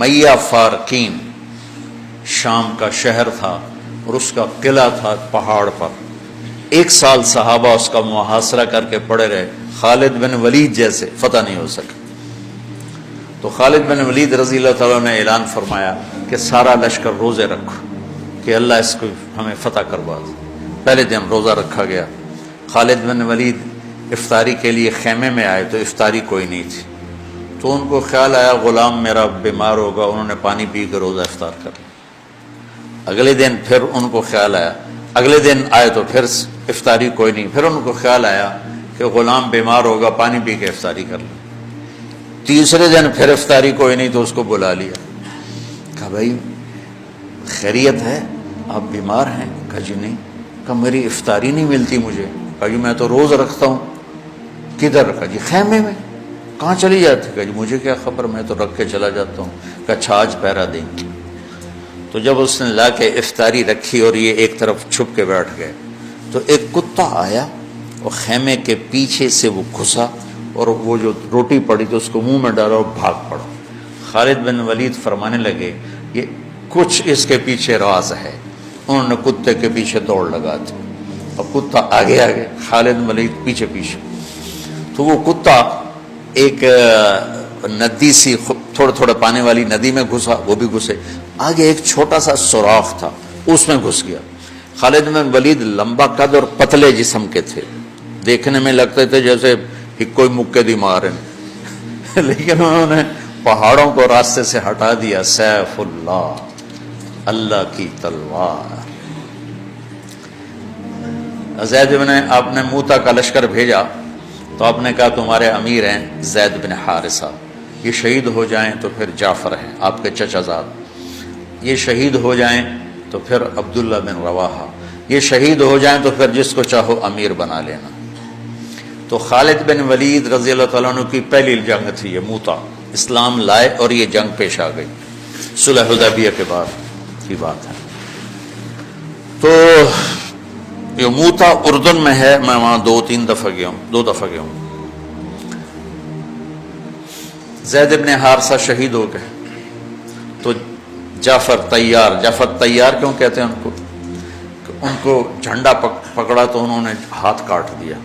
میہ فارکین شام کا شہر تھا اور اس کا قلعہ تھا پہاڑ پر. 1 سال صحابہ اس کا محاصرہ کر کے پڑے رہے. خالد بن ولید جیسے فتح نہیں ہو سکا. تو خالد بن ولید رضی اللہ تعالیٰ نے اعلان فرمایا کہ سارا لشکر روزے رکھو کہ اللہ اس کو ہمیں فتح کروا دے. پہلے دن روزہ رکھا گیا. خالد بن ولید افطاری کے لیے خیمے میں آئے تو افطاری کوئی نہیں تھی. تو ان کو خیال آیا غلام میرا بیمار ہوگا, انہوں نے پانی پی کے روزہ افطار کر لیا. اگلے دن پھر ان کو خیال آیا, اگلے دن آئے تو پھر افطاری کوئی نہیں. پھر ان کو خیال آیا کہ غلام بیمار ہوگا, پانی پی کے افطاری کر لیں. تیسرے دن پھر افطاری کوئی نہیں تو اس کو بلا لیا. کہا بھائی خیریت ہے, آپ بیمار ہیں؟ کہا جی نہیں. کہا میری افطاری نہیں ملتی مجھے. کہا جی میں تو روز رکھتا ہوں. کدھر؟ کہا جی خیمے میں. کہاں چلی جاتی؟ کہا جی مجھے کیا خبر, میں تو رکھ کے چلا جاتا ہوں. کہا اچھا آج پہرا دیں گے. تو جب اس نے لا کے افطاری رکھی اور یہ ایک طرف چھپ کے بیٹھ گئے تو ایک کتا آیا اور خیمے کے پیچھے سے وہ گھسا اور وہ جو روٹی پڑی تو اس کو منہ میں ڈالا اور بھاگ پڑا. خالد بن ولید فرمانے لگے یہ کچھ اس کے پیچھے راز ہے. انہوں نے کتے کے پیچھے دوڑ لگا دی اور کتا آگے آگے, خالد بن ولید پیچھے پیچھے. تو وہ کتا ایک ندی سی تھوڑا تھوڑا پانی والی ندی میں گھسا, وہ بھی گھسے. آگے ایک چھوٹا سا سوراخ تھا, اس میں گھس گیا. خالد بن ولید لمبا قد اور پتلے جسم کے تھے, دیکھنے میں لگتے تھے جیسے کوئی مکے دی مار ہیں, لیکن انہوں نے پہاڑوں کو راستے سے ہٹا دیا. سیف اللہ, اللہ کی تلوار. زید بن, آپ نے موتا کا لشکر بھیجا تو آپ نے کہا تمہارے امیر ہیں زید بن حارثہ, یہ شہید ہو جائیں تو پھر جعفر ہیں آپ کے چچا زاد, یہ شہید ہو جائیں تو پھر عبداللہ بن رواحہ, یہ شہید ہو جائیں تو پھر جس کو چاہو امیر بنا لینا. تو خالد بن ولید رضی اللہ تعالیٰ عنہ کی پہلی جنگ تھی یہ موتا. اسلام لائے اور یہ جنگ پیش آ گئی, صلح حدیبیہ کے بعد کی بات ہے. تو یہ موتا اردن میں ہے, میں وہاں 2-3 دفعہ گیا ہوں, 2 دفعہ گیا ہوں. زید بن حارثہ شہید ہو گئے تو جعفر تیار کیوں کہتے ہیں ان کو؟ ان کو جھنڈا پکڑا تو انہوں نے ہاتھ کاٹ دیا,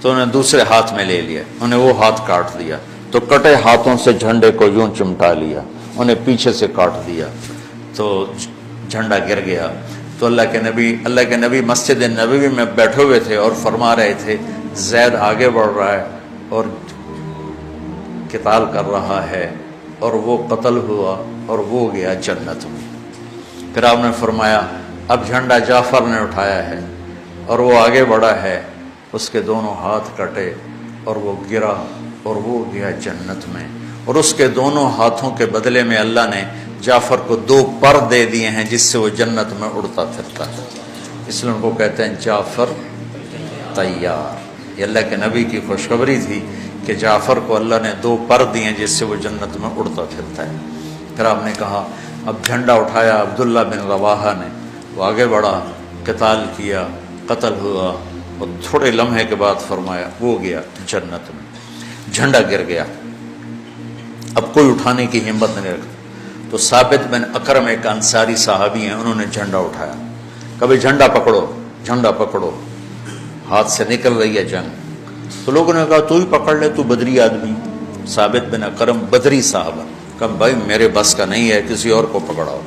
تو انہیں دوسرے ہاتھ میں لے لیا, انہیں وہ ہاتھ کاٹ دیا, تو کٹے ہاتھوں سے جھنڈے کو یوں چمٹا لیا, انہیں پیچھے سے کاٹ دیا تو جھنڈا گر گیا. تو اللہ کے نبی مسجد نبوی میں بیٹھے ہوئے تھے اور فرما رہے تھے زید آگے بڑھ رہا ہے اور قتال کر رہا ہے اور وہ قتل ہوا اور وہ گیا جنت میں. پھر آپ نے فرمایا اب جھنڈا جعفر نے اٹھایا ہے اور وہ آگے بڑھا ہے, اس کے دونوں ہاتھ کٹے اور وہ گرا اور وہ گیا جنت میں. اور اس کے دونوں ہاتھوں کے بدلے میں اللہ نے جعفر کو 2 پر دے دیے ہیں جس سے وہ جنت میں اڑتا پھرتا ہے. اس لیے ان کو کہتے ہیں جعفر تیار. یہ اللہ کے نبی کی خوشخبری تھی کہ جعفر کو اللہ نے 2 پر دیے ہیں جس سے وہ جنت میں اڑتا پھرتا ہے. پھر آپ نے کہا اب جھنڈا اٹھایا عبداللہ بن رواحہ نے, وہ آگے بڑھا, قتال کیا, قتل ہوا اور تھوڑے لمحے کے بعد فرمایا وہ گیا جنت میں. جھنڈا گر گیا, اب کوئی اٹھانے کی ہمت نہیں رکھتا. تو ثابت بن اکرم ایک انصاری صحابی ہیں, انہوں نے جھنڈا اٹھایا, کبھی جھنڈا پکڑو, جھنڈا پکڑو, ہاتھ سے نکل رہی ہے جنگ. تو لوگوں نے کہا تو ہی پکڑ لے, تو بدری آدمی. ثابت بن اکرم بدری صحابہ, کہا بھائی میرے بس کا نہیں ہے, کسی اور کو پکڑاؤ.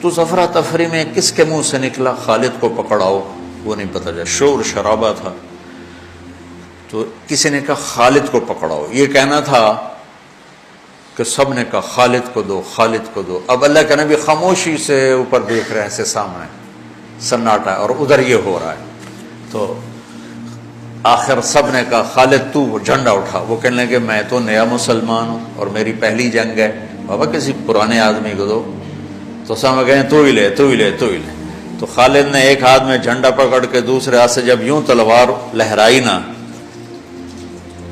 تو افرا تفری میں کس کے منہ سے نکلا خالد کو پکڑاؤ, وہ نہیں پتہ چلا, شور شرابہ تھا. تو کسی نے کہا خالد کو پکڑاؤ, یہ کہنا تھا کہ سب نے کہا خالد کو دو, خالد کو دو. اب اللہ کے نبی خاموشی سے اوپر دیکھ رہے ہیں, ایسے سامنے سناٹا ہے اور ادھر یہ ہو رہا ہے. تو آخر سب نے کہا خالد تو جھنڈا اٹھا. وہ کہنے لگے میں تو نیا مسلمان ہوں اور میری پہلی جنگ ہے, بابا کسی پرانے آدمی کو دو. تو سمجھ گئے تو ہی لے, تو ہی لے, تو ہی لے. تو خالد نے ایک ہاتھ میں جھنڈا پکڑ کے دوسرے ہاتھ سے جب یوں تلوار لہرائی نا,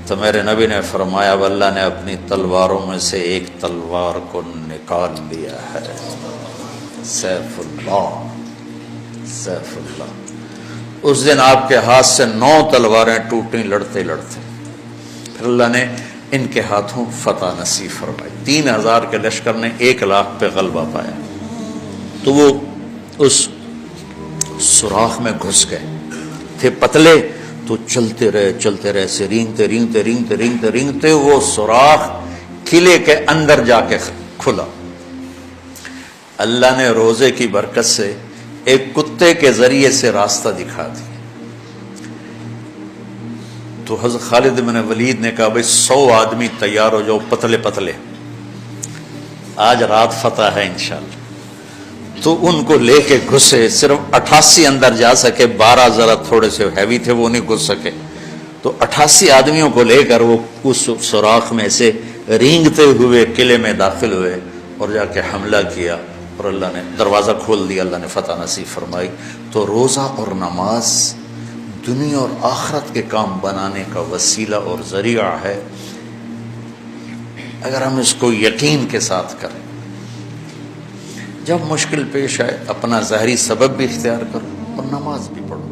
تو میرے نبی نے فرمایا اب اللہ نے اپنی تلواروں میں سے ایک تلوار کو نکال لیا ہے. سیف اللہ, سیف اللہ. اس دن آپ کے ہاتھ سے 9 تلواریں ٹوٹیں لڑتے لڑتے. پھر اللہ نے ان کے ہاتھوں فتح نصیب فرمائی۔ 3000 کے لشکر نے 1,00,000 پہ غلبہ پایا، تو وہ اس سوراخ میں گھس گئے تھے پتلے، تو چلتے رہے سے رینگتے وہ سوراخ قلعے کے اندر جا کے کھلا۔ اللہ نے روزے کی برکت سے ایک کتے کے ذریعے سے راستہ دکھا دیا۔ تو حضرت خالد بن ولید نے کہا بھائی 100 آدمی تیار ہو جاؤ، پتلے پتلے، آج رات فتح ہے انشاءاللہ۔ تو ان کو لے کے گھسے، صرف 88 اندر جا سکے، 12 ذرا تھوڑے سے ہیوی تھے، وہ نہیں گھس سکے۔ تو 88 آدمیوں کو لے کر وہ اس سوراخ میں سے رینگتے ہوئے قلعے میں داخل ہوئے اور جا کے حملہ کیا، اور اللہ نے دروازہ کھول دیا، اللہ نے فتح نصیب فرمائی۔ تو روزہ اور نماز دنیا اور آخرت کے کام بنانے کا وسیلہ اور ذریعہ ہے، اگر ہم اس کو یقین کے ساتھ کریں۔ جب مشکل پیش آئے اپنا ظاہری سبب بھی اختیار کرو اور نماز بھی پڑھو۔